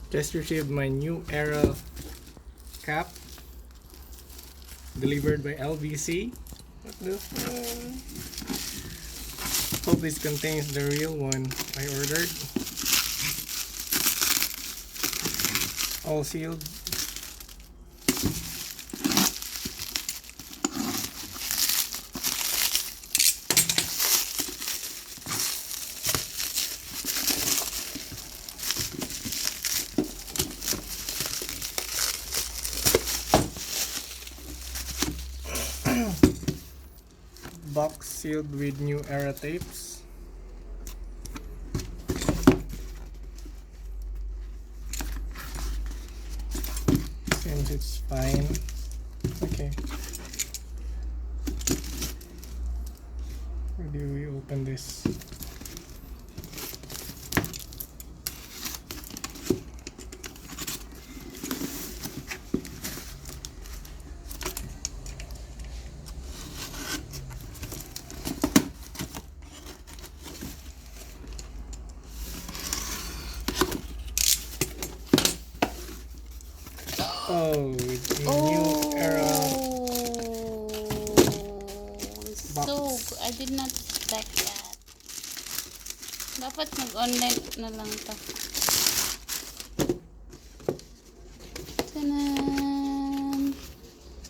Just received my New Era cap delivered by LBC. What the fuck? Hope this contains the real one I ordered. All sealed. Box sealed with New Era tapes. Seems it's fine. Okay. How do we open this? Oh, it's a New Era So, I did not expect that. Dapat mag-online na lang to. Tanan!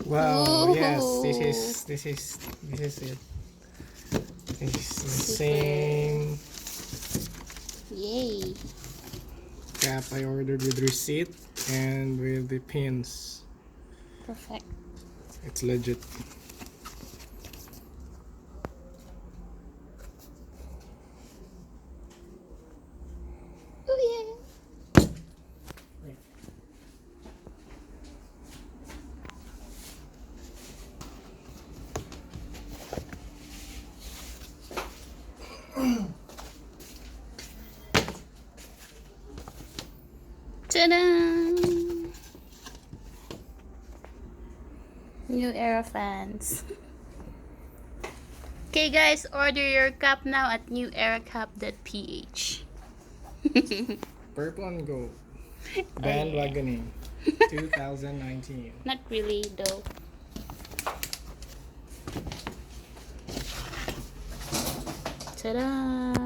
Wow, Oh. yes, this is it. This is the same Yay! cap I ordered with receipt and with the pins. Perfect. It's legit. Oh yeah! Ta-da! New Era fans. Okay guys, order your cup now at neweracup.ph. Purple and gold. Bandwagoning 2019. Not really though. Ta-da!